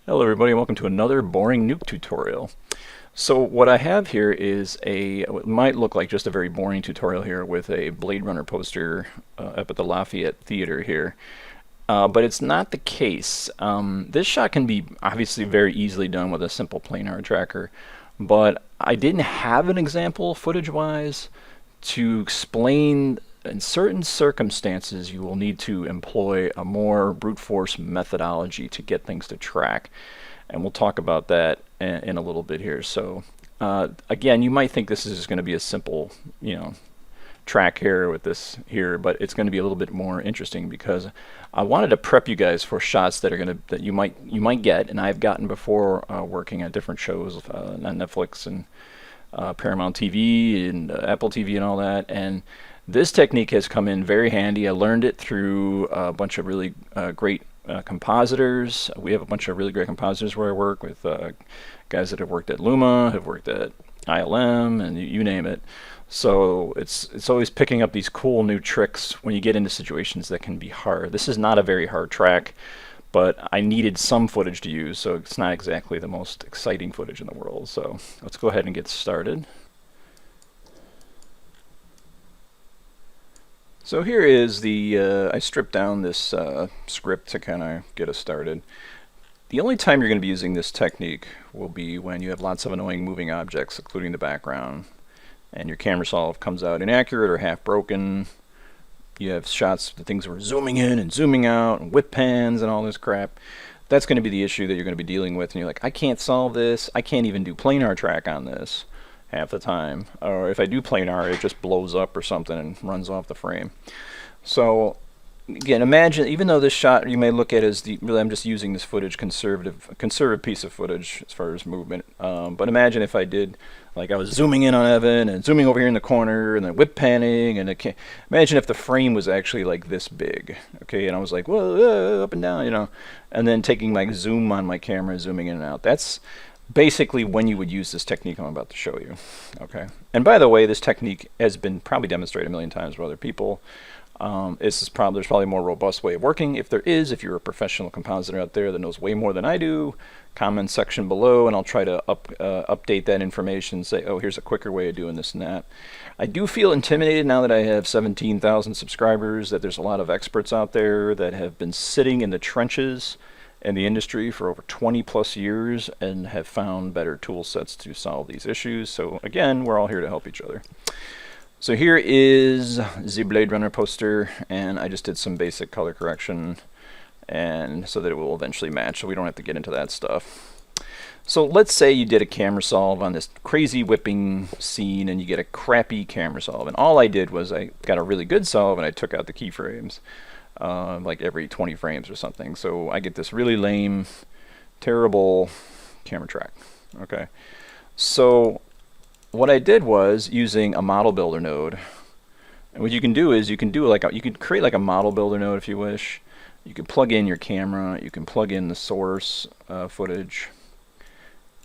Hello everybody, and welcome to another boring Nuke tutorial. So what I have here is what might look like just a very boring tutorial here with a Blade Runner poster up at the Lafayette Theater here. But it's not the case. This shot can be obviously very easily done with a simple planar tracker, but I didn't have an example footage-wise to explain in certain circumstances you will need to employ a more brute force methodology to get things to track, and we'll talk about that in a little bit here. So again, you might think this is just going to be a simple track here with this here, but it's going to be a little bit more interesting because I wanted to prep you guys for shots that are that you might get, and I've gotten before working at different shows on Netflix and Paramount TV and Apple TV and all that. And this technique has come in very handy. I learned it through a bunch of really great compositors. We have a bunch of really great compositors where I work with guys that have worked at Luma, have worked at ILM, and you name it. So it's always picking up these cool new tricks when you get into situations that can be hard. This is not a very hard track, but I needed some footage to use, so it's not exactly the most exciting footage in the world. So let's go ahead and get started. So here is I stripped down this script to kind of get us started. The only time you're going to be using this technique will be when you have lots of annoying moving objects, including the background, and your camera solve comes out inaccurate or half broken. You have shots that things were zooming in and zooming out and whip pans and all this crap. That's going to be the issue that you're going to be dealing with, and you're like, I can't solve this. I can't even do planar track on this half the time, or if I do planar, it just blows up or something and runs off the frame. So again, imagine, even though this shot you may look at as really I'm just using this footage conservative piece of footage as far as movement, but imagine if I did, like, I was zooming in on Evan and zooming over here in the corner and then whip panning, and imagine if the frame was actually like this big, okay, and I was like, whoa, up and down, and then taking my zoom on my camera, zooming in and out. That's basically when you would use this technique I'm about to show you. Okay, and by the way, this technique has been probably demonstrated a million times by other people. There's probably a more robust way of working. If you're a professional compositor out there that knows way more than I do, comment section below, and I'll try to update that information, say, oh, here's a quicker way of doing this and that. I do feel intimidated now that I have 17,000 subscribers, that there's a lot of experts out there that have been sitting in the trenches in the industry for over 20 plus years and have found better tool sets to solve these issues. So again, we're all here to help each other. So here is the Blade Runner poster, and I just did some basic color correction and so that it will eventually match, so we don't have to get into that stuff. So let's say you did a camera solve on this crazy whipping scene and you get a crappy camera solve, and all I did was I got a really good solve and I took out the keyframes like every 20 frames or something. So I get this really lame, terrible camera track. Okay, so what I did was using a model builder node, and what you can do is you can create like a model builder node if you wish. You can plug in your camera, you can plug in the source footage,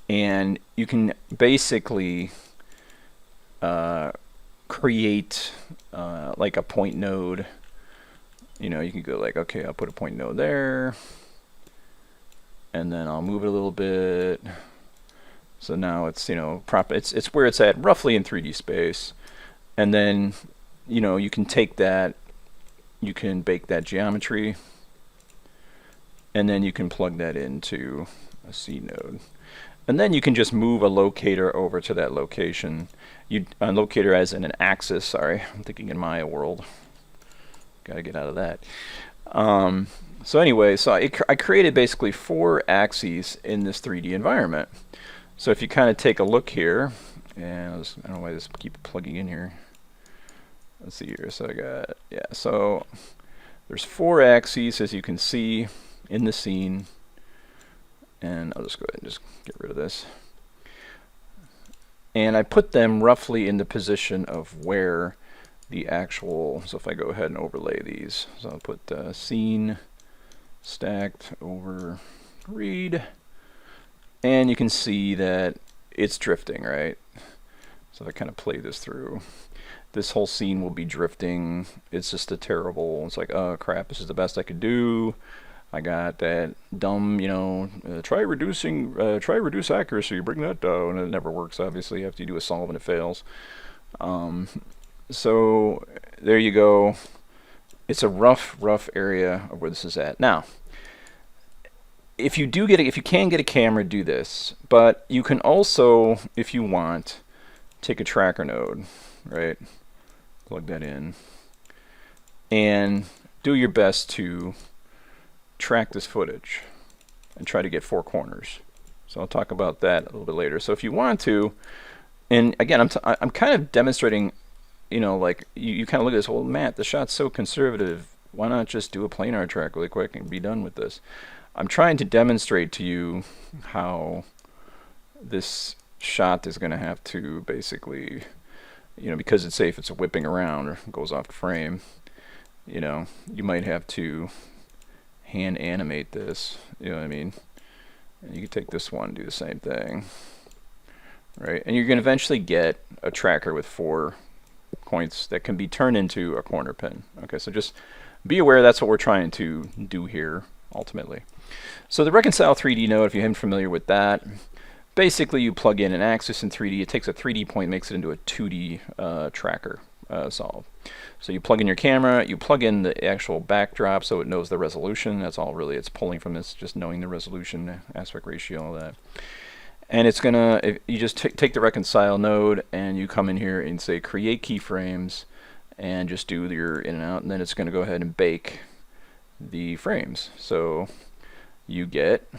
and you can basically create like a point node. You can go like, okay, I'll put a point node there, and then I'll move it a little bit. So now it's it's where it's at roughly in 3D space, and then you can take that, you can bake that geometry, and then you can plug that into a C node, and then you can just move a locator over to that location. A locator as in an axis. Sorry, I'm thinking in Maya world. Got to get out of that. So anyway, so I created basically 4 axes in this 3D environment. So if you kind of take a look here, and I don't know why this keeps plugging in here. Let's see here. So I got, so there's 4 axes, as you can see, in the scene. And I'll just go ahead and just get rid of this. And I put them roughly in the position of where the actual, so if I go ahead and overlay these, so I'll put scene stacked over read, and you can see that it's drifting, right? So if I kind of play this through, this whole scene will be drifting. It's just it's like, oh crap, this is the best I could do. I got that dumb, try reduce accuracy, bring that down, and it never works, obviously. After you do a solve and it fails. So there you go. It's a rough area of where this is at. Now, if you can get a camera, do this. But you can also, if you want, take a tracker node, right? Plug that in, and do your best to track this footage and try to get 4 corners. So I'll talk about that a little bit later. So if you want to, and again, I'm kind of demonstrating, like you kind of look at this, well, Matt, the shot's so conservative. Why not just do a planar track really quick and be done with this? I'm trying to demonstrate to you how this shot is going to have to basically, because it's safe, it's whipping around or goes off the frame, you might have to hand animate this, you know what I mean? And you can take this one and do the same thing, right? And you're going to eventually get a tracker with 4 points that can be turned into a corner pin. Okay, so just be aware that's what we're trying to do here ultimately. So the reconcile 3D node, if you're familiar with that, basically you plug in an axis in 3D. It takes a 3D point, makes it into a 2D tracker solve. So you plug in your camera, you plug in the actual backdrop so it knows the resolution. That's all really it's pulling from this, just knowing the resolution, aspect ratio, all that. And it's gonna, you just take the reconcile node and you come in here and say create keyframes and just do your in and out, and then it's gonna go ahead and bake the frames. So you get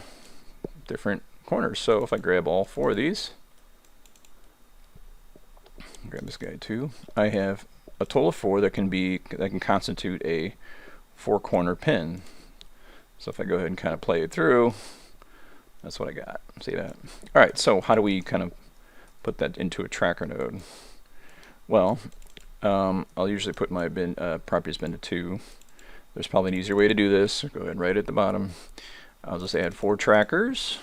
different corners. So if I grab all 4 of these, grab this guy too, I have a total of 4 that can constitute a 4-corner pin. So if I go ahead and kind of play it through, that's what I got. See that? All right, so how do we kind of put that into a tracker node? Well, I'll usually put my properties bin to 2. There's probably an easier way to do this. Go ahead and write at the bottom. I'll just add 4 trackers.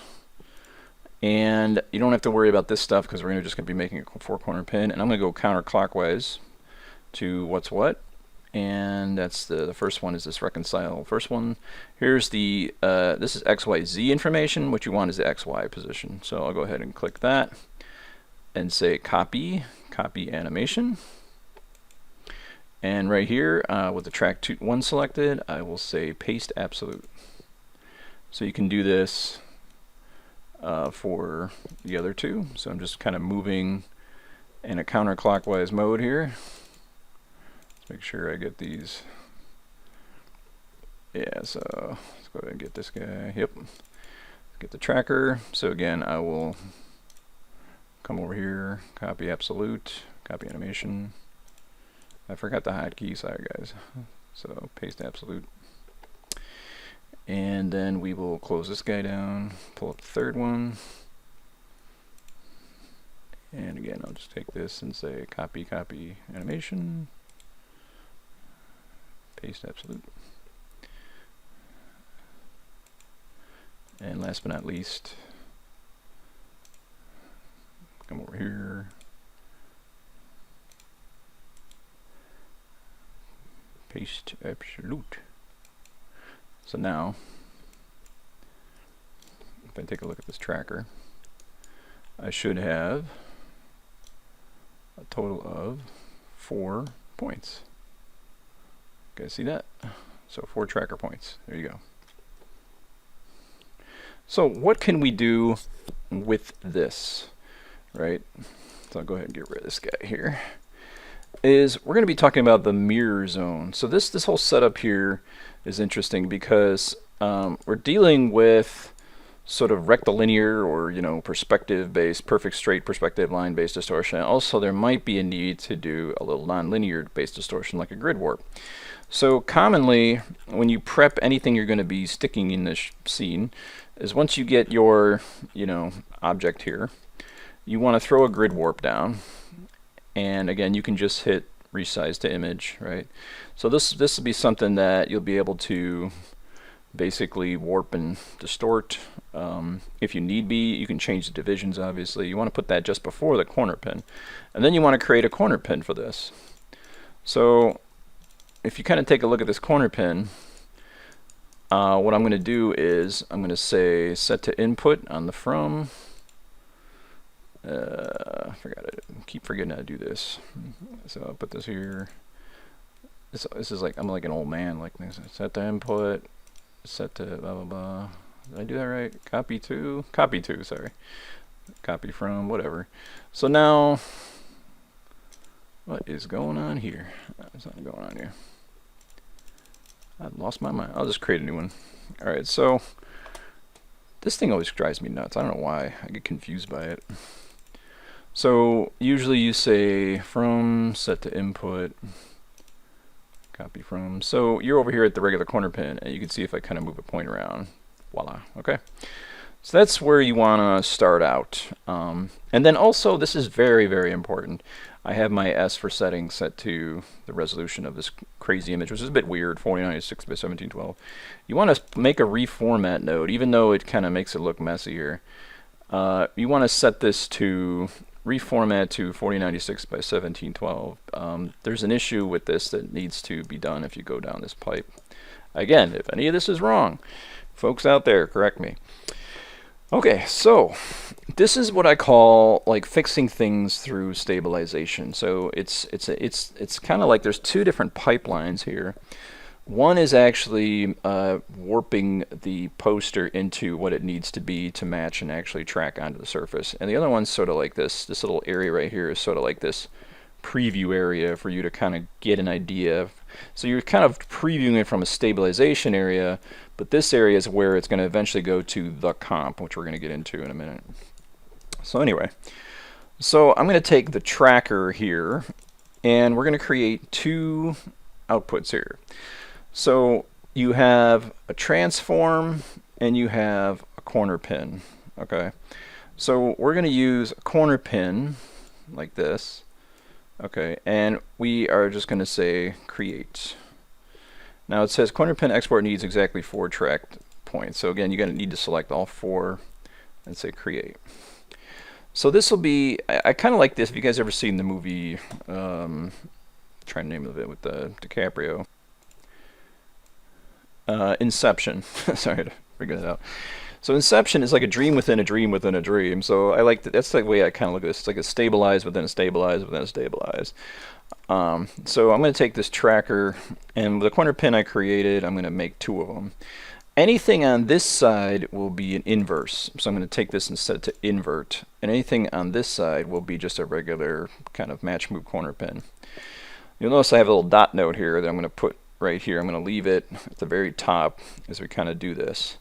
And you don't have to worry about this stuff because we're just going to be making a 4-corner pin. And I'm going to go counterclockwise to what's what. And that's the first one is this reconcile. First one, here's the, this is XYZ information. What you want is the XY position. So I'll go ahead and click that and say copy animation. And right here, with the track 1 selected, I will say paste absolute. So you can do this for the other 2. So I'm just kind of moving in a counterclockwise mode here. Let's make sure I get these. Yeah, so let's go ahead and get this guy. Yep. Get the tracker. So again, I will come over here, copy absolute, copy animation. I forgot the hotkey, sorry guys. So paste absolute. And then we will close this guy down, pull up the 3rd one. And again, I'll just take this and say copy animation, paste absolute. And last but not least, come over here, paste absolute. So now, if I take a look at this tracker, I should have a total of 4 points. You guys see that? So 4 tracker points. There you go. So what can we do with this, right? So I'll go ahead and get rid of this guy here. Is we're going to be talking about the mirror zone. So this whole setup here is interesting because we're dealing with sort of rectilinear or perspective based, perfect straight perspective line based distortion. Also there might be a need to do a little nonlinear based distortion like a grid warp. So commonly when you prep anything you're going to be sticking in this scene is once you get your object here, you want to throw a grid warp down, and again you can just hit resize to image, right? So this will be something that you'll be able to basically warp and distort. If you need be, you can change the divisions. Obviously you want to put that just before the corner pin, and then you want to create a corner pin for this. So if you kind of take a look at this corner pin, what I'm going to do is I'm going to say set to input on the from. Forgot it. Keep forgetting how to do this. So I'll put this here. This is like, I'm like an old man. Like this. Set to input. Set to blah blah blah. Did I do that right? Copy to. Copy to. Sorry. Copy from. Whatever. So now, what is going on here? There's nothing going on here. I lost my mind. I'll just create a new one. All right. So this thing always drives me nuts. I don't know why. I get confused by it. So usually you say from set to input, copy from. So you're over here at the regular corner pin, and you can see if I kind of move a point around, voila, okay. So that's where you want to start out. And then also, this is very, very important. I have my S for settings set to the resolution of this crazy image, which is a bit weird, 4996 by 1712. You want to make a reformat node, even though it kind of makes it look messy here. You want to set this to reformat to 4096 by 1712. There's an issue with this that needs to be done if you go down this pipe. Again, if any of this is wrong, folks out there, correct me. Okay, so this is what I call like fixing things through stabilization. So it's kind of like there's two different pipelines here. One is actually warping the poster into what it needs to be to match and actually track onto the surface. And the other one's sort of like this. This little area right here is sort of like this preview area for you to kind of get an idea of. So you're kind of previewing it from a stabilization area, but this area is where it's going to eventually go to the comp, which we're going to get into in a minute. So anyway, so I'm going to take the tracker here, and we're going to create two outputs here. So you have a transform and you have a corner pin. Okay, so we're going to use a corner pin like this. Okay, and we are just going to say create. Now it says corner pin export needs exactly 4 track points. So again, you're going to need to select all 4 and say create. So this will be, I kind of like this. If you guys ever seen the movie, trying to name of it with DiCaprio. Inception. Sorry to figure that out. So Inception is like a dream within a dream within a dream. So I like that. That's the way I kind of look at this. It's like a stabilize within a stabilize within a stabilize. So I'm going to take this tracker, and the corner pin I created, I'm going to make 2 of them. Anything on this side will be an inverse. So I'm going to take this and set it to invert. And anything on this side will be just a regular kind of match move corner pin. You'll notice I have a little dot node here that I'm going to put right here. I'm going to leave it at the very top as we kind of do this.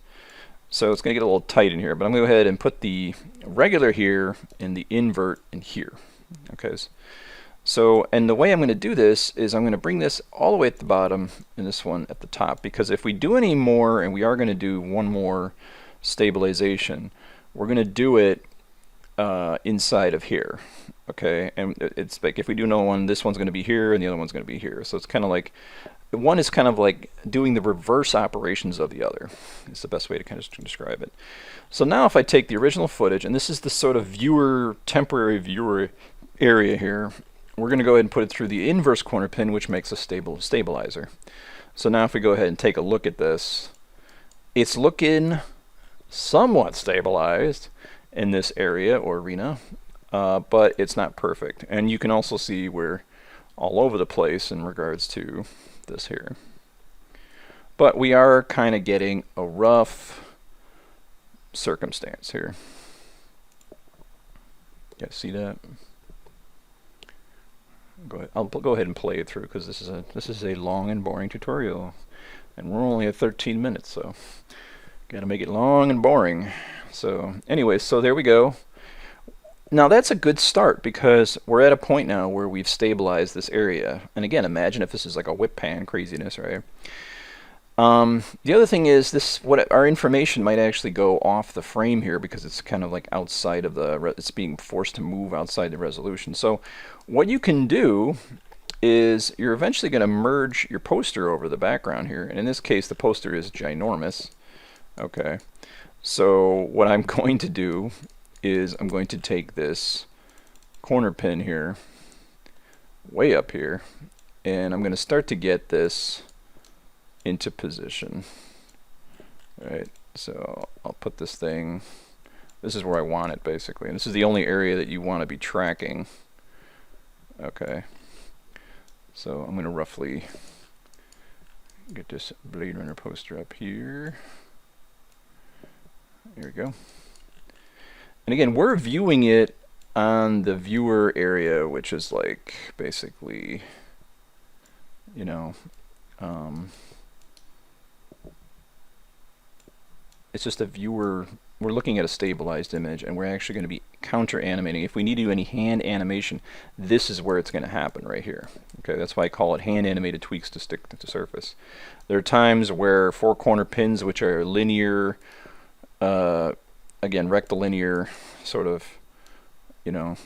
So it's going to get a little tight in here, but I'm going to go ahead and put the regular here and the invert in here. Okay. So, and the way I'm going to do this is I'm going to bring this all the way at the bottom and this one at the top, because if we do any more, and we are going to do one more stabilization, we're going to do it inside of here. Okay, and it's like if we do no one, this one's going to be here and the other one's going to be here. So it's kind of like, one is kind of like doing the reverse operations of the other. It's the best way to kind of describe it. So now if I take the original footage, and this is the sort of viewer, temporary viewer area here, we're going to go ahead and put it through the inverse corner pin, which makes a stabilizer. So now if we go ahead and take a look at this, it's looking somewhat stabilized in this area or arena, but it's not perfect. And you can also see we're all over the place in regards to this here. But we are kind of getting a rough circumstance here. You guys see that? Go ahead. I'll go ahead and play it through, because this is a long and boring tutorial, and we're only at 13 minutes, so gotta make it long and boring. So anyway, so there we go. Now that's a good start, because we're at a point now where we've stabilized this area. And again, imagine if this is like a whip pan craziness, right? The other thing is this, what our information might actually go off the frame here, because it's kind of like outside of the, it's being forced to move outside the resolution. So what you can do is you're eventually going to merge your poster over the background here. And in this case, the poster is ginormous. Okay. So what I'm going to do is I'm going to take this corner pin here, way up here, and I'm going to start to get this into position. Alright, so I'll put this thing, this is where I want it basically, and this is the only area that you want to be tracking. Okay, so I'm going to roughly get this Blade Runner poster up here. There we go. And again, we're viewing it on the viewer area, which is like basically, you know, it's just a viewer. We're looking at a stabilized image, and we're actually going to be counter animating. If we need to do any hand animation, this is where it's going to happen right here. Okay, that's why I call it hand animated tweaks to stick to the surface. There are times where four corner pins, which are linear, again, rectilinear, sort of, you know,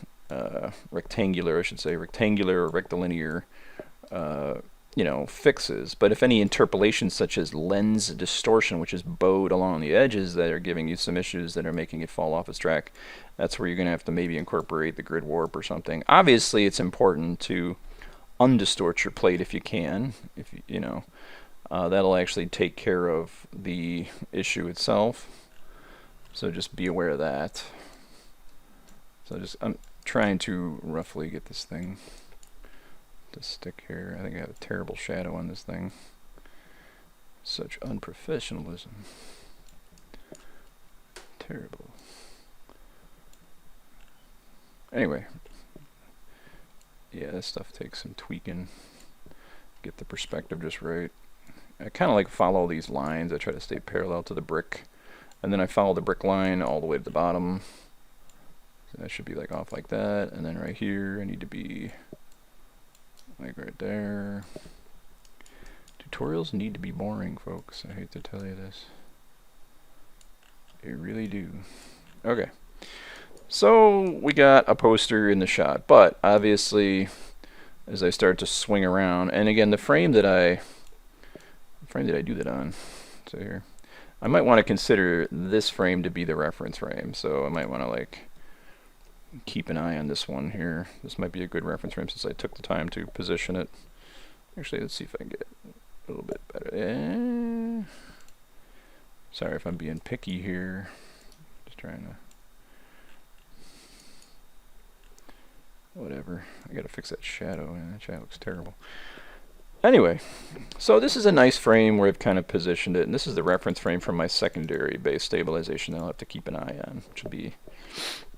rectangular, I should say, rectangular or rectilinear, you know, fixes. But if any interpolations such as lens distortion, which is bowed along the edges, that are giving you some issues that are making it fall off its track, that's where you're going to have to maybe incorporate the grid warp or something. Obviously, it's important to undistort your plate if you can, if you know, that'll actually take care of the issue itself. So just be aware of that. So I'm trying to roughly get this thing to stick here. I think I have a terrible shadow on this thing. Such unprofessionalism. Terrible. Anyway. Yeah, this stuff takes some tweaking. Get the perspective just right. I kind of like follow these lines. I try to stay parallel to the brick. And then I follow the brick line all the way to the bottom. So that should be like off like that. And then right here I need to be like right there. Tutorials need to be boring, folks. I hate to tell you this. They really do. Okay. So we got a poster in the shot, but obviously as I start to swing around, and again the frame that I do that on, so here, I might want to consider this frame to be the reference frame, so I might want to like keep an eye on this one here. This might be a good reference frame since I took the time to position it. Actually, let's see if I can get it a little bit better. Sorry if I'm being picky here. Just trying to... Whatever. I gotta fix that shadow. Yeah, that shadow looks terrible. Anyway, so this is a nice frame where I've kind of positioned it, and this is the reference frame from my secondary base stabilization that I'll have to keep an eye on, which will be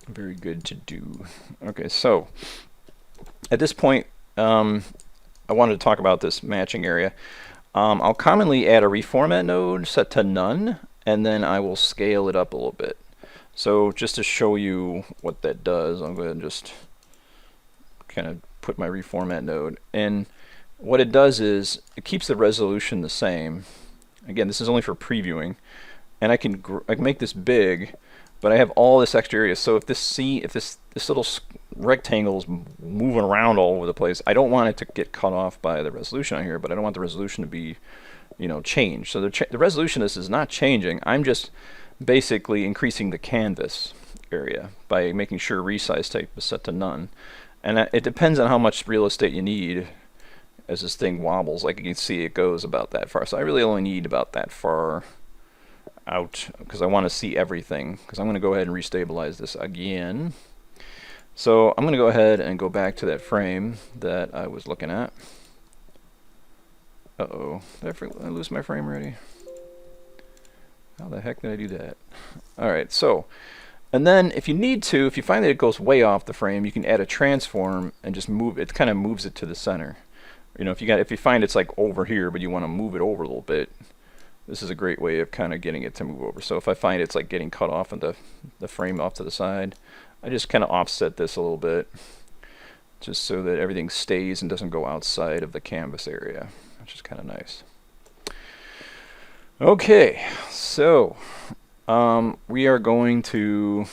very good to do. Okay, so at this point, I wanted to talk about this matching area. I'll commonly add a reformat node set to none, and then I will scale it up a little bit. So just to show you what that does, I'll go ahead and just kind of put my reformat node. And what it does is it keeps the resolution the same. Again, this is only for previewing, and I can make this big, but I have all this extra area. So if this little rectangle's moving around all over the place, I don't want it to get cut off by the resolution on here, but I don't want the resolution to be, you know, changed. So the resolution of this is not changing. I'm just basically increasing the canvas area by making sure resize type is set to none. And it depends on how much real estate you need. As this thing wobbles, like you can see, it goes about that far. So I really only need about that far out because I want to see everything, because I'm going to go ahead and restabilize this again. So I'm going to go ahead and go back to that frame that I was looking at. Uh-oh, did I lose my frame already? How the heck did I do that? Alright, so, and then if you need to, if you find that it goes way off the frame, you can add a transform and just move it, kind of moves it to the center. You know, if you find it's like over here, but you want to move it over a little bit, this is a great way of kind of getting it to move over. So if I find it's like getting cut off in the frame off to the side, I just kind of offset this a little bit, just so that everything stays and doesn't go outside of the canvas area, which is kind of nice. Okay, so we are going to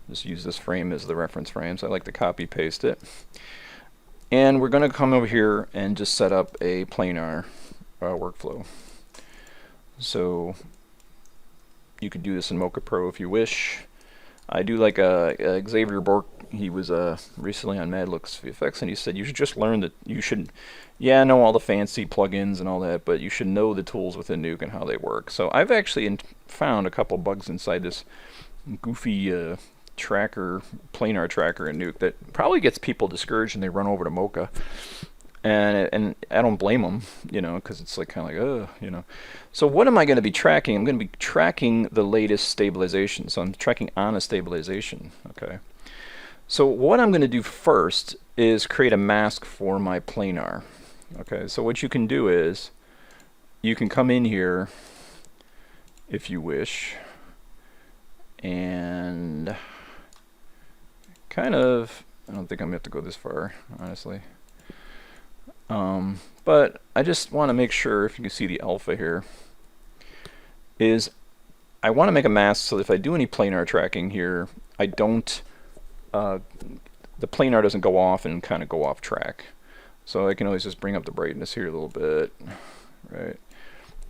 just use this frame as the reference frame, so I like to copy paste it. And we're going to come over here and just set up a planar workflow. So you could do this in Mocha Pro if you wish. I do like Xavier Bork. He was recently on Mad Looks VFX, and he said you should just learn that you should, yeah, know all the fancy plugins and all that, but you should know the tools within Nuke and how they work. So I've actually found a couple bugs inside this goofy tracker, planar tracker in Nuke that probably gets people discouraged and they run over to Mocha. And I don't blame them, you know, because it's like kind of like, you know. So what am I going to be tracking? I'm going to be tracking the latest stabilization. So I'm tracking on a stabilization, okay. So what I'm going to do first is create a mask for my planar, okay. So what you can do is you can come in here if you wish and kind of, I don't think I'm going to have to go this far, honestly. But I just want to make sure, if you can see the alpha here, is I want to make a mask so that if I do any planar tracking here, I don't, the planar doesn't go off and kind of go off track. So I can always just bring up the brightness here a little bit, right?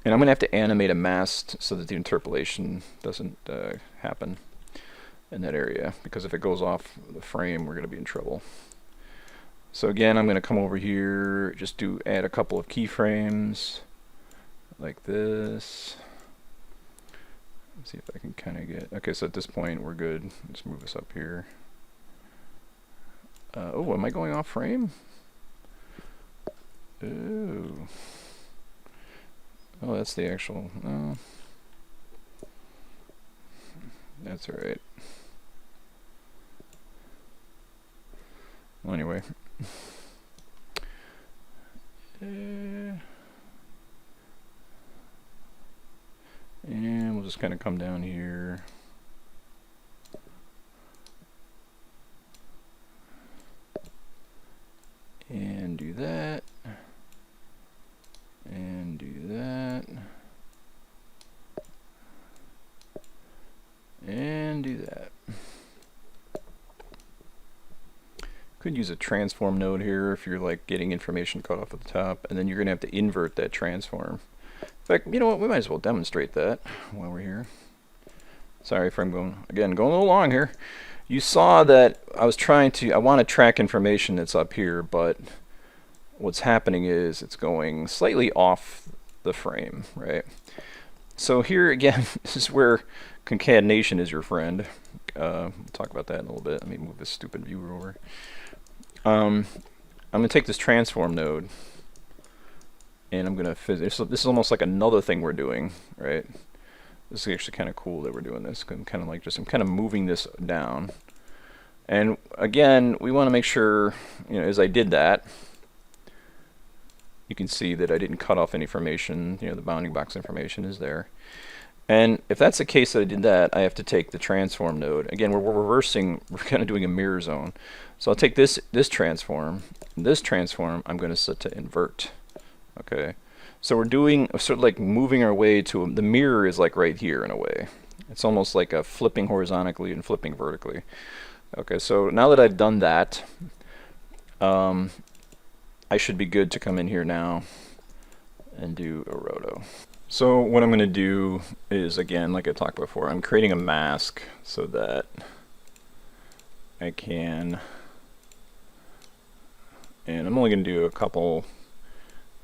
And I'm going to have to animate a mask so that the interpolation doesn't happen in that area, because if it goes off the frame, we're going to be in trouble. So again, I'm going to come over here, just add a couple of keyframes like this. Let's see if I can kind of get, okay, so at this point we're good. Let's move this up here. Oh, am I going off frame? Ooh. Oh, that's the actual, oh. That's all right. Well, anyway. And we'll just kind of come down here. And do that. And do that. And do that. Could use a transform node here if you're like getting information cut off at the top, and then you're going to have to invert that transform. In fact, you know what, we might as well demonstrate that while we're here. Sorry if I'm going a little long here. You saw that I want to track information that's up here, but what's happening is it's going slightly off the frame, right? So here again, this is where concatenation is your friend. We'll talk about that in a little bit. Let me move this stupid viewer over. I'm going to take this transform node, and I'm going to so this is almost like another thing we're doing, right? This is actually kind of cool that we're doing this. I'm kind of moving this down. And again, we want to make sure, you know, as I did that, you can see that I didn't cut off any information. You know, the bounding box information is there. And if that's the case that I did that, I have to take the transform node. Again, we're reversing, we're kind of doing a mirror zone. So I'll take this transform, and this transform I'm going to set to invert. Okay, so we're doing sort of like moving our way to, the mirror is like right here in a way. It's almost like a flipping horizontally and flipping vertically. Okay, so now that I've done that, I should be good to come in here now and do a roto. So what I'm going to do is, again, like I talked before, I'm creating a mask so that I can, and I'm only going to do a couple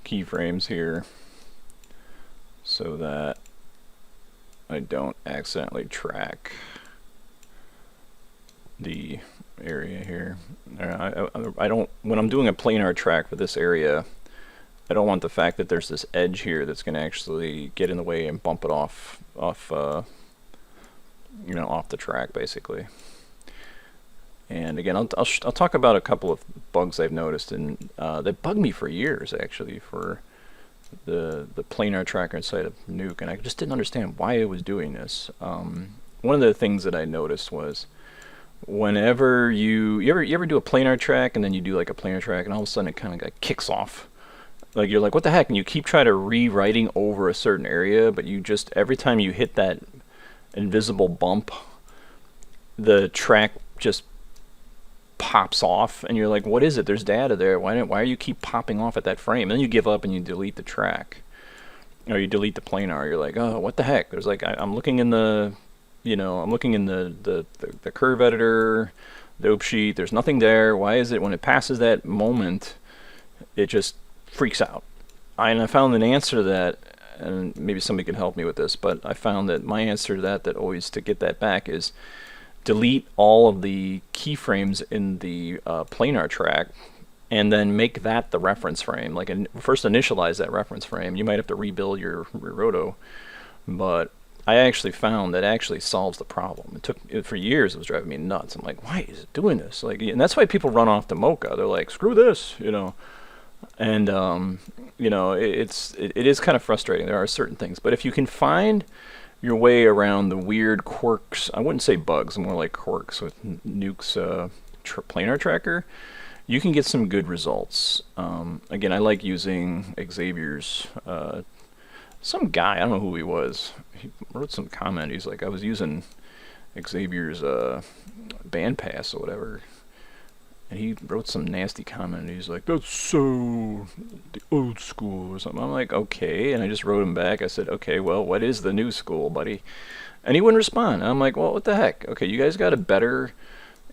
keyframes here so that I don't accidentally track the area here. I don't, when I'm doing a planar track for this area, I don't want the fact that there's this edge here that's going to actually get in the way and bump it off you know, off the track basically. And again, I'll talk about a couple of bugs I've noticed, and that bugged me for years actually, for the planar tracker inside of Nuke, and I just didn't understand why it was doing this. One of the things that I noticed was, whenever you ever do a planar track and then you do like a planar track and all of a sudden it kind of like kicks off. Like you're like, what the heck? And you keep trying to rewriting over a certain area, but you just, every time you hit that invisible bump, the track just pops off, and you're like, what is it? There's data there. Why are you keep popping off at that frame? And then you give up and you delete the track, or you delete the planar. You're like, oh, what the heck? There's like, I'm looking in the you know, I'm looking in the curve editor, dope sheet. There's nothing there. Why is it when it passes that moment, it just freaks out? And I found an answer to that, and maybe somebody can help me with this, but I found that my answer to that always to get that back is delete all of the keyframes in the planar track and then make that the reference frame. Like, first initialize that reference frame. You might have to rebuild your roto, but I actually found that actually solves the problem. It took for years. It was driving me nuts. I'm like, why is it doing this? Like, and that's why people run off to Mocha. They're like, screw this, you know. And you know, it is kind of frustrating. There are certain things, but if you can find your way around the weird quirks, I wouldn't say bugs, more like quirks with Nuke's planar tracker, you can get some good results. Again, I like using Xavier's. Some guy, I don't know who he was, he wrote some comment. He's like, I was using Xavier's bandpass or whatever, and he wrote some nasty comment. He's like, that's so the old school or something. I'm like, okay. And I just wrote him back. I said, okay, well, what is the new school, buddy? And he wouldn't respond. I'm like, well, what the heck? Okay, you guys got a better,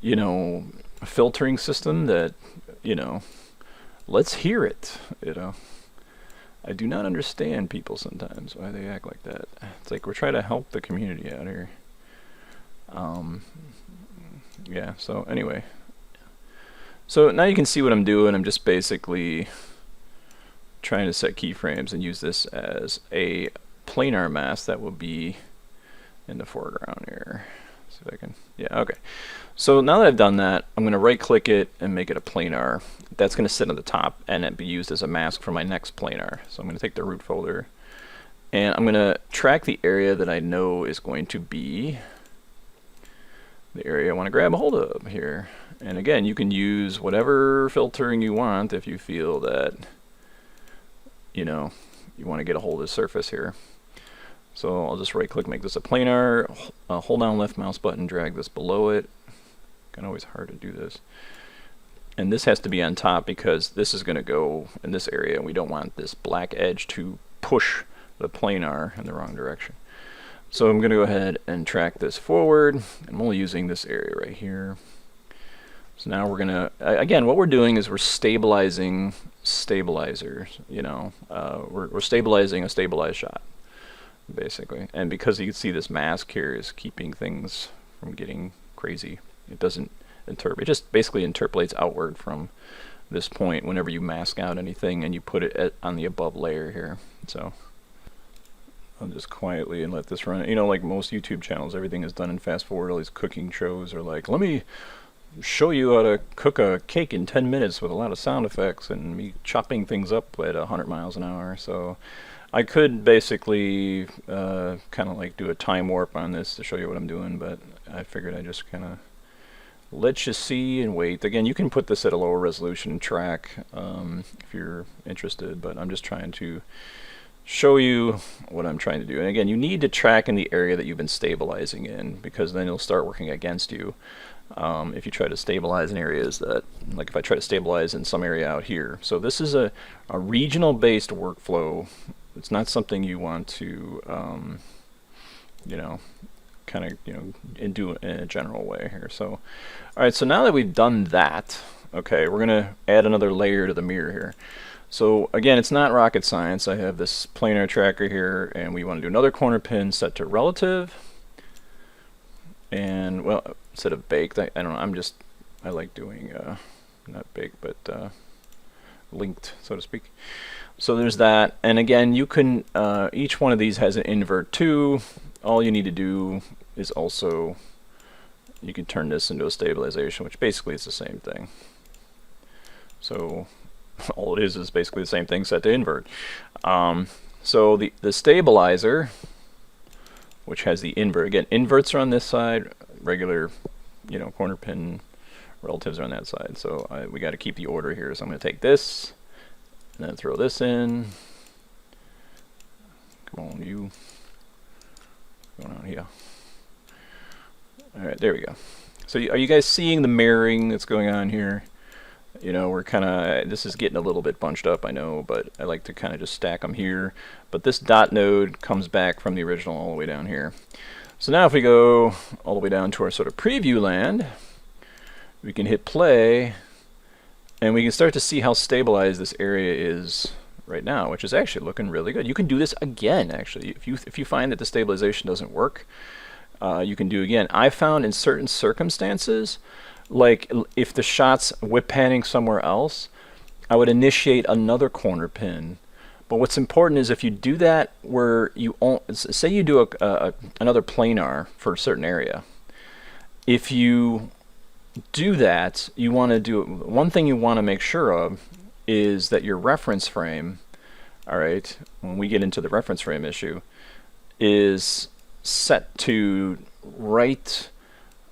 you know, filtering system that, you know, let's hear it, you know. I do not understand people sometimes, why they act like that. It's like we're trying to help the community out here. Yeah, so anyway. So now you can see what I'm doing. I'm just basically trying to set keyframes and use this as a planar mask that will be in the foreground here. See if I can, yeah, okay. So now that I've done that, I'm going to right click it and make it a planar. That's going to sit on the top and it be used as a mask for my next planar. So I'm going to take the root folder and I'm going to track the area that I know is going to be the area I want to grab a hold of here. And again, you can use whatever filtering you want if you feel that, you know, you want to get a hold of the surface here. So I'll just right click, make this a planar, hold down left mouse button, drag this below it. Kind of always hard to do this. And this has to be on top because this is going to go in this area and we don't want this black edge to push the planar in the wrong direction. So I'm going to go ahead and track this forward. I'm only using this area right here. So now we're going to, again, what we're doing is we're stabilizing stabilizers, you know. We're stabilizing a stabilized shot, basically. And because you can see this mask here is keeping things from getting crazy. It doesn't interpolate, it just basically interpolates outward from this point whenever you mask out anything and you put it on the above layer here. So I'll just quietly and let this run. You know, like most YouTube channels, everything is done in fast forward. All these cooking shows are like, let me show you how to cook a cake in 10 minutes with a lot of sound effects and me chopping things up at 100 miles an hour. So I could basically kind of like do a time warp on this to show you what I'm doing, but I figured I'd just kind of let you see and wait. Again, you can put this at a lower resolution track if you're interested, but I'm just trying to show you what I'm trying to do. And again, you need to track in the area that you've been stabilizing in, because then it'll start working against you. If you try to stabilize in areas that, like if I try to stabilize in some area out here. So this is a regional based workflow. It's not something you want to, you know, kind of, you know, do it in a general way here. So, all right, so now that we've done that, okay, we're going to add another layer to the mirror here. So again, it's not rocket science. I have this planar tracker here, and we want to do another corner pin set to relative. And, well, instead of baked, I don't know, I like doing, not baked, but linked, so to speak. So there's that. And again, you can, each one of these has an invert too. All you need to do is also, you can turn this into a stabilization, which basically is the same thing. So all it is basically the same thing set to invert. So the stabilizer, which has the invert, again, inverts are on this side, regular, you know, corner pin relatives are on that side. So we got to keep the order here. So I'm going to take this and then throw this in. Come on, you. What's going on here? All right, there we go. So are you guys seeing the mirroring that's going on here? You know, we're kind of, this is getting a little bit bunched up, I know, but I like to kind of just stack them here. But this dot node comes back from the original all the way down here. So now if we go all the way down to our sort of preview land, we can hit play, and we can start to see how stabilized this area is right now, which is actually looking really good. You can do this again, actually. If you find that the stabilization doesn't work, you can do again. I found in certain circumstances, like if the shot's whip panning somewhere else, I would initiate another corner pin. But what's important is if you do that where you say you do another planar for a certain area, if you do that, you want to do one thing you want to make sure of is that your reference frame, all right, when we get into the reference frame issue, is set to right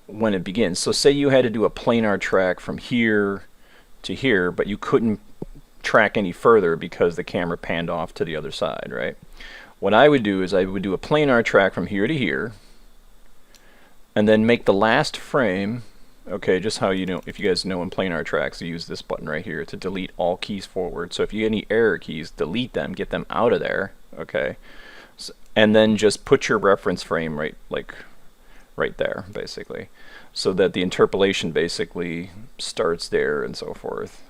when it begins. So say you had to do a planar track from here to here, but you couldn't track any further because the camera panned off to the other side, right? What I would do is I would do a planar track from here to here, and then make the last frame, okay, just how you know, if you guys know in planar tracks, you use this button right here to delete all keys forward. So if you get any error keys, delete them, get them out of there, okay? So, and then just put your reference frame right there, basically, so that the interpolation basically starts there and so forth.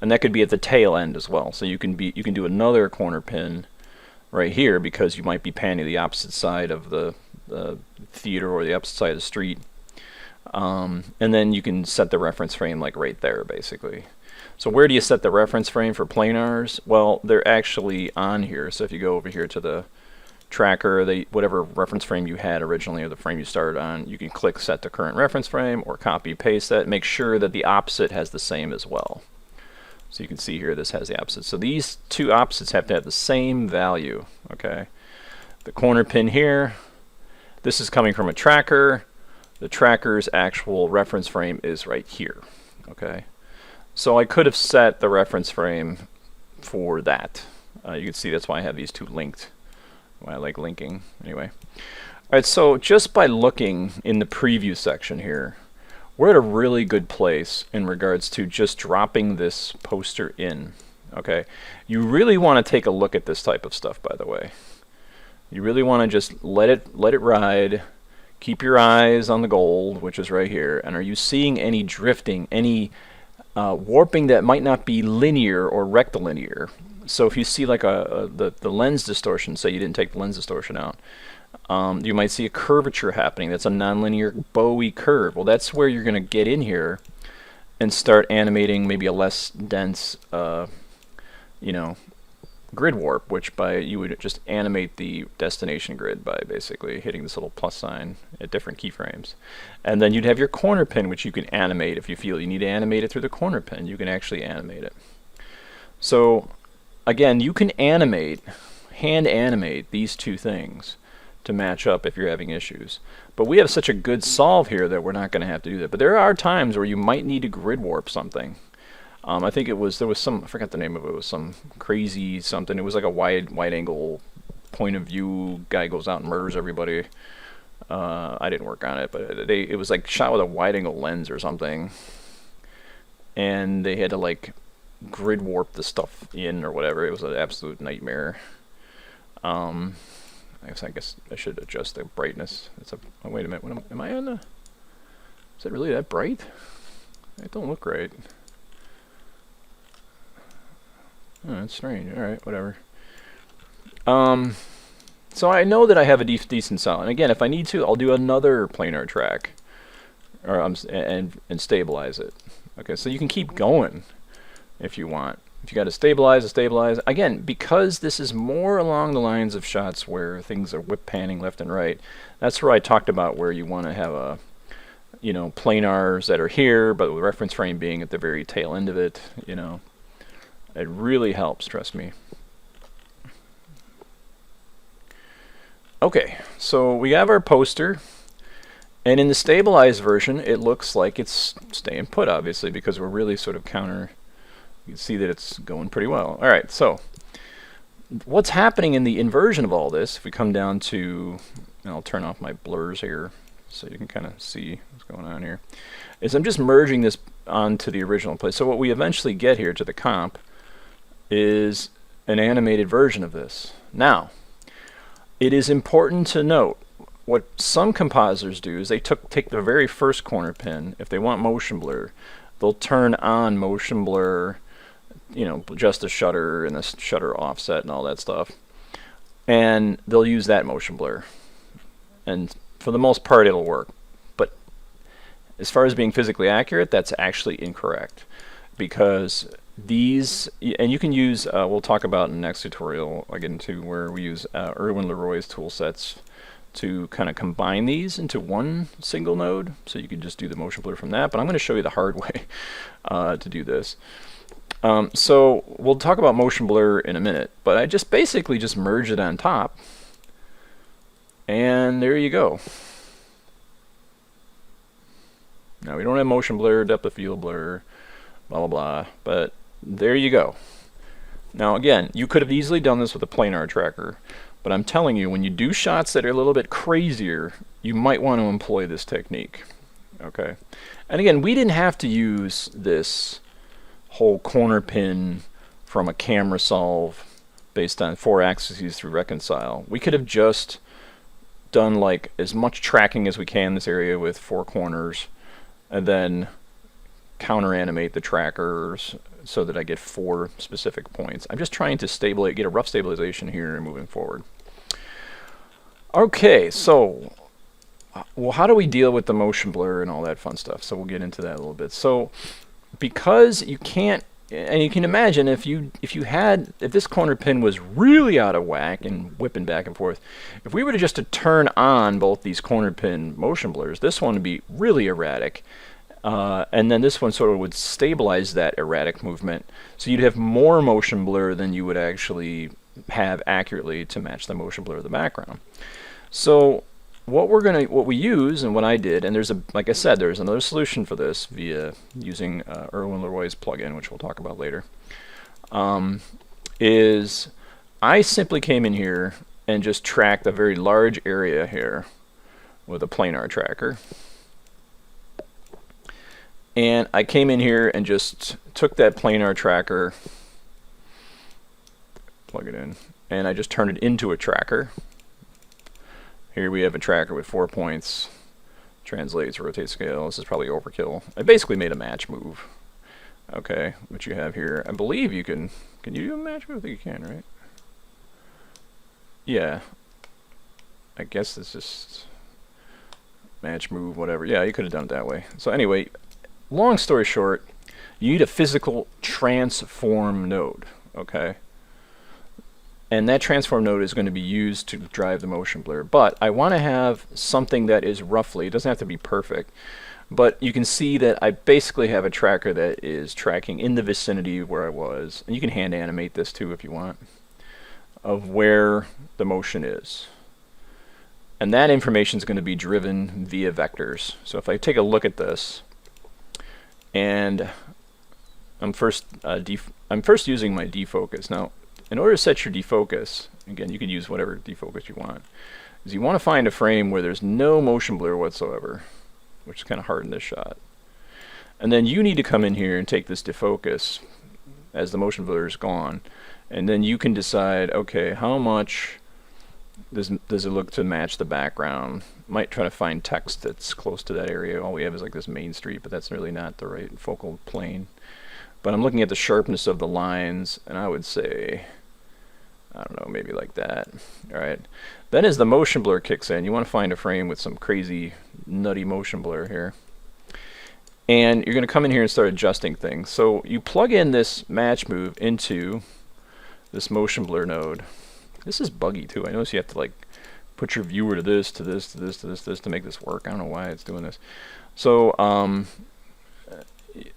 And that could be at the tail end as well. So you can do another corner pin right here because you might be panning the opposite side of the theater or the opposite side of the street. And then you can set the reference frame like right there, basically. So where do you set the reference frame for planars? Well, they're actually on here. So if you go over here to the tracker, whatever reference frame you had originally or the frame you started on, you can click set to current reference frame or copy paste that. Make sure that the opposite has the same as well. So you can see here this has the opposite. So these two opposites have to have the same value, okay? The corner pin here, this is coming from a tracker. The tracker's actual reference frame is right here, okay? So I could have set the reference frame for that. You can see that's why I have these two linked, why I like linking, anyway. All right, so just by looking in the preview section here, we're at a really good place in regards to just dropping this poster in, okay? You really want to take a look at this type of stuff, by the way. You really want to just let it ride. Keep your eyes on the gold, which is right here. And are you seeing any drifting, any warping that might not be linear or rectilinear? So if you see like the lens distortion, say you didn't take the lens distortion out, you might see a curvature happening. That's a nonlinear Bowie curve. Well, that's where you're going to get in here and start animating maybe a less dense, you know, grid warp, which you would just animate the destination grid by basically hitting this little plus sign at different keyframes. And then you'd have your corner pin, which you can animate if you feel you need to animate it through the corner pin. You can actually animate it. So again, you can hand animate these two things to match up if you're having issues. But we have such a good solve here that we're not going to have to do that. But there are times where you might need to grid warp something. I think there was some, I forgot the name of it, was some crazy something. It was like a wide angle point of view, guy goes out and murders everybody. I didn't work on it, but it was like shot with a wide angle lens or something. And they had to like grid warp the stuff in or whatever. It was an absolute nightmare. I guess I should adjust the brightness. Oh, wait a minute. Am I on the... Is it really that bright? It don't look right. Oh, that's strange. All right, whatever. So I know that I have a decent sound. And again, if I need to, I'll do another planar track, or and stabilize it. Okay, so you can keep going if you want. If you got to stabilize. Again, because this is more along the lines of shots where things are whip panning left and right, that's where I talked about where you want to have a, you know, planars that are here, but the reference frame being at the very tail end of it, you know. It really helps, trust me. Okay, so we have our poster, and in the stabilized version, it looks like it's staying put, obviously, because we're really sort of you can see that it's going pretty well. All right, so what's happening in the inversion of all this, if we come down to, and I'll turn off my blurs here so you can kind of see what's going on here, is I'm just merging this onto the original place. So what we eventually get here to the comp is an animated version of this. Now, it is important to note, what some compositors do is they take the very first corner pin. If they want motion blur, they'll turn on motion blur, just the shutter and the shutter offset and all that stuff, and they'll use that motion blur, and for the most part it'll work. But as far as being physically accurate, that's actually incorrect, because these, and you can use, we'll talk about in the next tutorial, I get into where we use Irwin-Leroy's tool sets to kind of combine these into one single node, so you can just do the motion blur from that. But I'm going to show you the hard way to do this. So we'll talk about motion blur in a minute, but I just basically just merge it on top, and there you go. Now we don't have motion blur, depth of field blur, blah blah blah, but there you go. Now again, you could have easily done this with a planar tracker, but I'm telling you, when you do shots that are a little bit crazier, you might want to employ this technique. Okay, and again, we didn't have to use this whole corner pin from a camera solve based on 4 axes through reconcile. We could have just done like as much tracking as we can in this area with 4 corners, and then counter animate the trackers so that I get 4 specific points. I'm just trying to get a rough stabilization here and moving forward. Okay, so well, how do we deal with the motion blur and all that fun stuff? So we'll get into that a little bit. So because you can't, and you can imagine if this corner pin was really out of whack and whipping back and forth, if we were to just to turn on both these corner pin motion blurs, this one would be really erratic, and then this one sort of would stabilize that erratic movement, so you'd have more motion blur than you would actually have accurately to match the motion blur of the background. So what we use, and what I did, and like I said, there's another solution for this via using Irwin-Leroy's plugin, which we'll talk about later, is I simply came in here and just tracked a very large area here with a planar tracker. And I came in here and just took that planar tracker, plug it in, and I just turned it into a tracker. Here we have a tracker with 4 points, translates, rotate, scale. This is probably overkill. I basically made a match move. Okay, which you have here. I believe you can you do a match move? I think you can, right? Yeah. I guess it's just match move, whatever. Yeah, you could have done it that way. So anyway, long story short, you need a physical transform node, okay? And that transform node is going to be used to drive the motion blur. But I want to have something that is roughly, it doesn't have to be perfect, but you can see that I basically have a tracker that is tracking in the vicinity where I was, and you can hand animate this too if you want, of where the motion is. And that information is going to be driven via vectors. So if I take a look at this, and I'm first using my defocus. Now, in order to set your defocus, again, you can use whatever defocus you want, is you want to find a frame where there's no motion blur whatsoever, which is kind of hard in this shot. And then you need to come in here and take this defocus as the motion blur is gone, and then you can decide, okay, how much does it look to match the background? Might try to find text that's close to that area. All we have is like this main street, but that's really not the right focal plane. But I'm looking at the sharpness of the lines, and I would say, I don't know, maybe like that. All right. Then as the motion blur kicks in, you want to find a frame with some crazy, nutty motion blur here. And you're going to come in here and start adjusting things. So you plug in this match move into this motion blur node. This is buggy too. I notice you have to like put your viewer to this, to this, to this, to this, to this to make this work. I don't know why it's doing this. So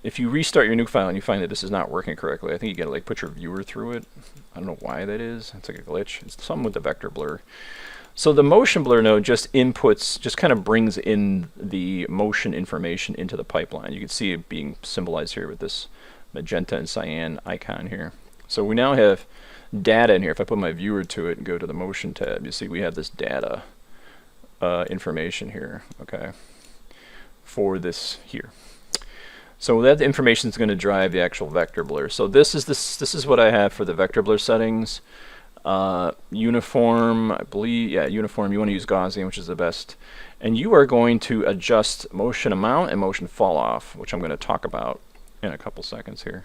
if you restart your Nuke file and you find that this is not working correctly, I think you gotta like put your viewer through it. I don't know why that is. It's like a glitch. It's something with the vector blur. So the motion blur node just kind of brings in the motion information into the pipeline. You can see it being symbolized here with this magenta and cyan icon here. So we now have data in here. If I put my viewer to it and go to the motion tab, you see we have this data information here, okay, for this here. So that information is going to drive the actual vector blur. So this is what I have for the vector blur settings. Uniform, I believe, yeah, uniform, you want to use Gaussian, which is the best. And you are going to adjust motion amount and motion fall off, which I'm going to talk about in a couple seconds here.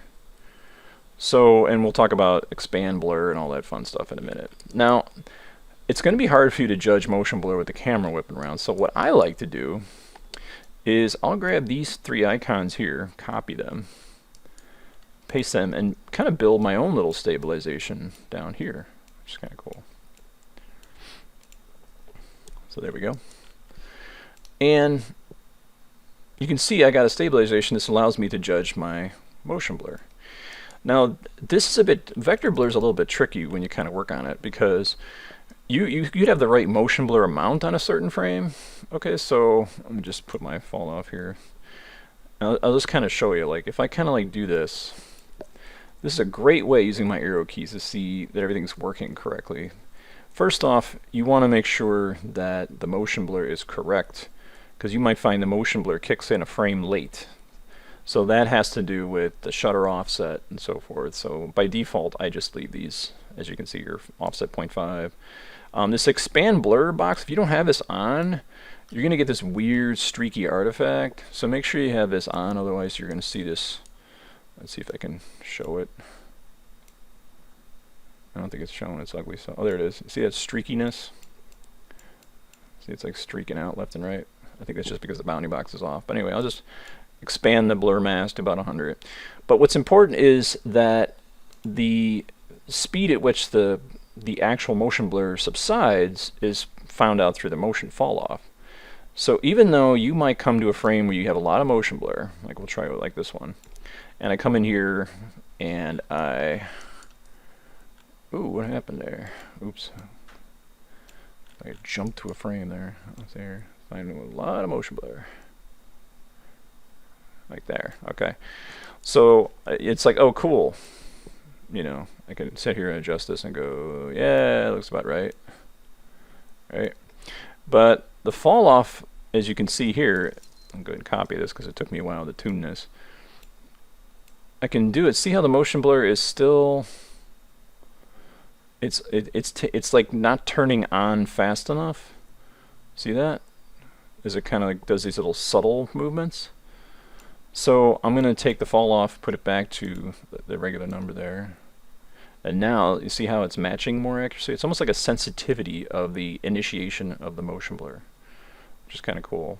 So, and we'll talk about expand blur and all that fun stuff in a minute. Now, it's going to be hard for you to judge motion blur with the camera whipping around. So what I like to do is I'll grab these three icons here, copy them, paste them, and kind of build my own little stabilization down here, which is kind of cool. So there we go. And you can see I got a stabilization. This allows me to judge my motion blur. Now, this is a bit, vector blur is a little bit tricky when you kind of work on it, because you'd have the right motion blur amount on a certain frame. Okay, so let me just put my fall off here. I'll just kind of show you, like if I kind of like do this, this is a great way using my arrow keys to see that everything's working correctly. First off, you want to make sure that the motion blur is correct, because you might find the motion blur kicks in a frame late. So that has to do with the shutter offset and so forth. So by default, I just leave these, as you can see here, offset 0.5. This expand blur box, if you don't have this on, you're going to get this weird streaky artifact. So make sure you have this on, otherwise you're going to see this. Let's see if I can show it. I don't think it's showing, it's ugly. So, oh, there it is. See that streakiness? See, it's like streaking out left and right. I think that's just because the bounding box is off. But anyway, I'll just expand the blur mask to about 100. But what's important is that the speed at which the actual motion blur subsides is found out through the motion fall off. So even though you might come to a frame where you have a lot of motion blur, like we'll try it like this one, and I come in here and ooh, what happened there? Oops. I jumped to a frame there. Let's see here. Finding a lot of motion blur. Like there. Okay. So it's like, oh, cool. You know, I can sit here and adjust this and go, yeah, it looks about right. Right. But the fall off, as you can see here, I'm going to copy this because it took me a while to tune this. I can do it. See how the motion blur is still, it's like not turning on fast enough. See that? Is it kind of like does these little subtle movements? So I'm going to take the fall off, put it back to the regular number there. And now you see how it's matching more accuracy? It's almost like a sensitivity of the initiation of the motion blur, which is kind of cool.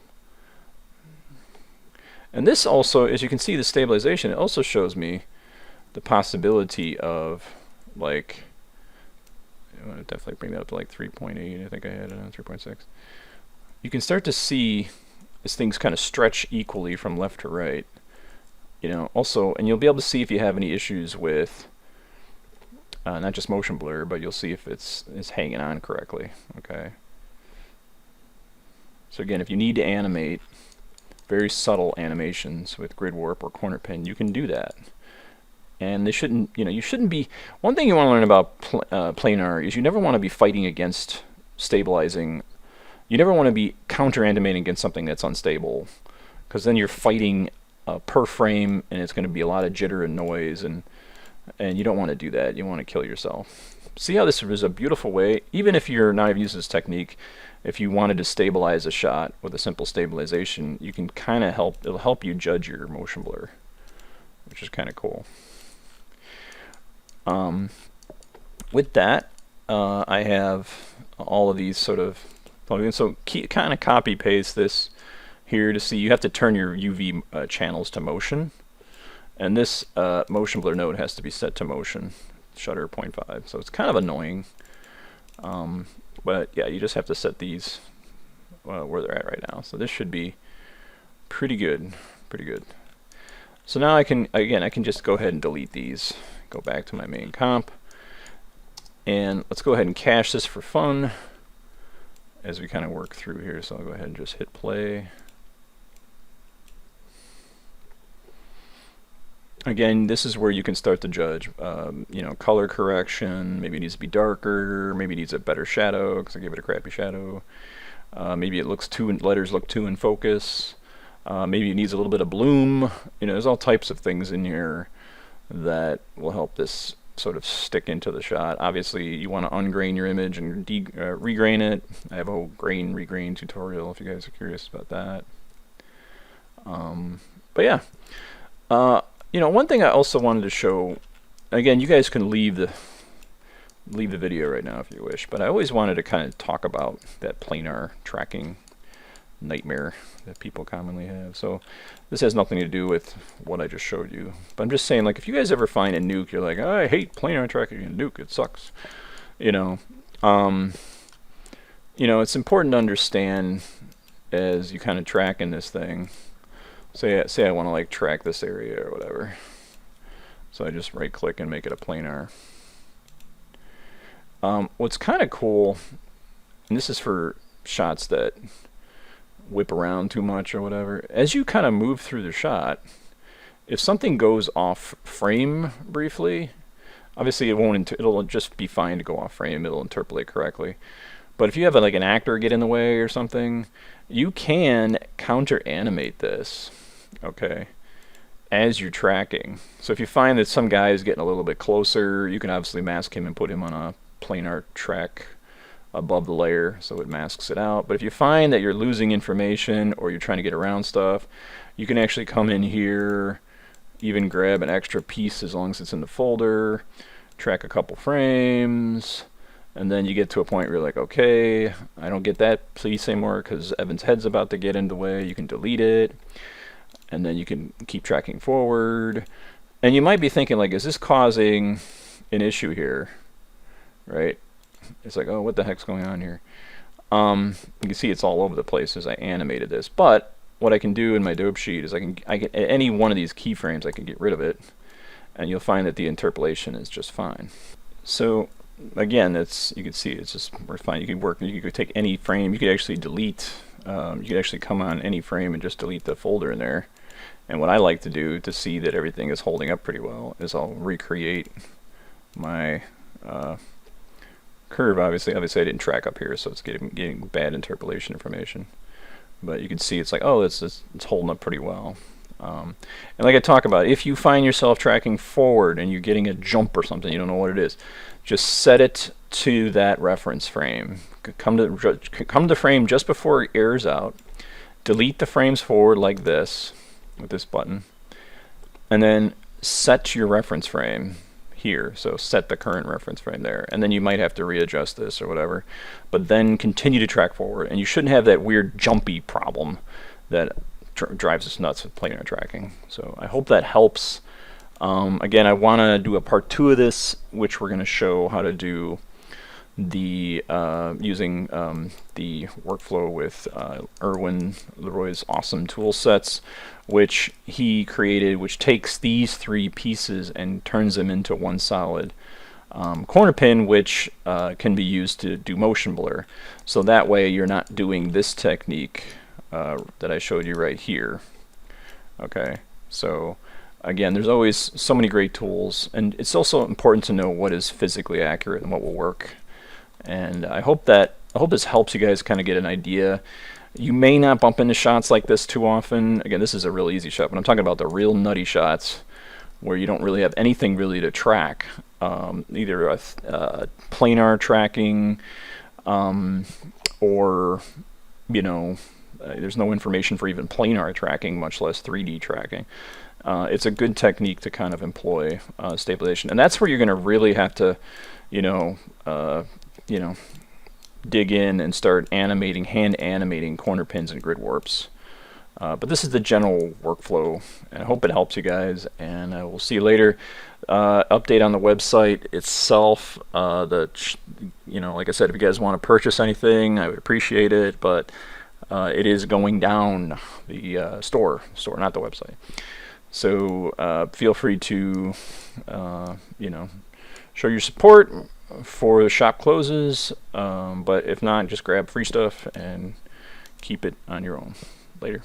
And this also, as you can see, the stabilization, it also shows me the possibility of, like, I want to definitely bring that up to like 3.8. I think I had it on 3.6. You can start to see as things kind of stretch equally from left to right. You know, also, and you'll be able to see if you have any issues with not just motion blur, but you'll see if it's hanging on correctly. Okay. So again, if you need to animate very subtle animations with grid warp or corner pin, you can do that. And they shouldn't, you know, you shouldn't be. One thing you want to learn about planar is you never want to be fighting against stabilizing. You never want to be counter animating against something that's unstable, because then you're fighting per frame, and it's going to be a lot of jitter and noise, and you don't want to do that. You want to kill yourself. See how this is a beautiful way, even if you're not even using this technique, if you wanted to stabilize a shot with a simple stabilization, you can kind of help, it'll help you judge your motion blur, which is kind of cool. With that, I have all of these sort of, so kind of copy paste this here to see, you have to turn your UV channels to motion. And this motion blur node has to be set to motion, shutter 0.5. So it's kind of annoying. But yeah, you just have to set these where they're at right now. So this should be pretty good, pretty good. So now I can, again, I can just go ahead and delete these. Go back to my main comp. And let's go ahead and cache this for fun as we kind of work through here. So I'll go ahead and just hit play. Again, this is where you can start to judge, you know, color correction. Maybe it needs to be darker. Maybe it needs a better shadow because I gave it a crappy shadow. Maybe it looks letters look too in focus. Maybe it needs a little bit of bloom. You know, there's all types of things in here that will help this sort of stick into the shot. Obviously, you want to ungrain your image and regrain it. I have a whole regrain tutorial if you guys are curious about that. But yeah, you know, one thing I also wanted to show. Again, you guys can leave the video right now if you wish, but I always wanted to kind of talk about that planar tracking nightmare that people commonly have. So this has nothing to do with what I just showed you, but I'm just saying, like, if you guys ever find a Nuke, you're like, oh, I hate planar tracking in Nuke, it sucks. You know, it's important to understand as you kind of track in this thing. Say I want to like track this area or whatever. So I just right click and make it a planar. What's kind of cool, and this is for shots that whip around too much or whatever, as you kind of move through the shot, if something goes off frame briefly, obviously it'll just be fine to go off frame, it'll interpolate correctly. But if you have like an actor get in the way or something, you can counter animate this, okay, as you're tracking. So if you find that some guy is getting a little bit closer, you can obviously mask him and put him on a planar track above the layer so it masks it out. But if you find that you're losing information or you're trying to get around stuff, you can actually come in here, even grab an extra piece as long as it's in the folder, track a couple frames, and then you get to a point where you're like, okay, I don't get that piece anymore because Evan's head's about to get in the way. You can delete it, and then you can keep tracking forward. And you might be thinking, like, is this causing an issue here, right? It's like, oh, what the heck's going on here? You can see it's all over the place as I animated this. But what I can do in my dope sheet is I can at any one of these keyframes, I can get rid of it, and you'll find that the interpolation is just fine. So again, you can see it's just fine. You could take any frame. You could actually delete. You could actually come on any frame and just delete the folder in there. And what I like to do to see that everything is holding up pretty well is I'll recreate my curve. Obviously I didn't track up here, so it's getting bad interpolation information. But you can see it's like, oh, it's holding up pretty well. And like I talk about, if you find yourself tracking forward and you're getting a jump or something, you don't know what it is, just set it to that reference frame. Come to the frame just before it airs out. Delete the frames forward like this with this button, and then set your reference frame here. So set the current reference frame there, and then you might have to readjust this or whatever, but then continue to track forward, and you shouldn't have that weird jumpy problem that drives us nuts with planar tracking. So I hope that helps. Again, I want to do a part 2 of this, which we're going to show how to do the using the workflow with Erwin Leroy's awesome tool sets, which he created, which takes these 3 pieces and turns them into one solid corner pin, which can be used to do motion blur. So that way you're not doing this technique that I showed you right here. Okay, so again, there's always so many great tools, and it's also important to know what is physically accurate and what will work. And I hope this helps you guys kind of get an idea. You may not bump into shots like this too often. Again, this is a real easy shot, but I'm talking about the real nutty shots where you don't really have anything really to track, either a planar tracking or, there's no information for even planar tracking, much less 3D tracking. It's a good technique to kind of employ stabilization, and that's where you're going to really have to, dig in and start hand animating corner pins and grid warps. But this is the general workflow, and I hope it helps you guys, and we'll see you later. Update on the website itself. Like I said, if you guys want to purchase anything, I would appreciate it, but it is going down, the store, not the website. So feel free to, show your support for the shop closes, but if not, just grab free stuff and keep it on your own. Later.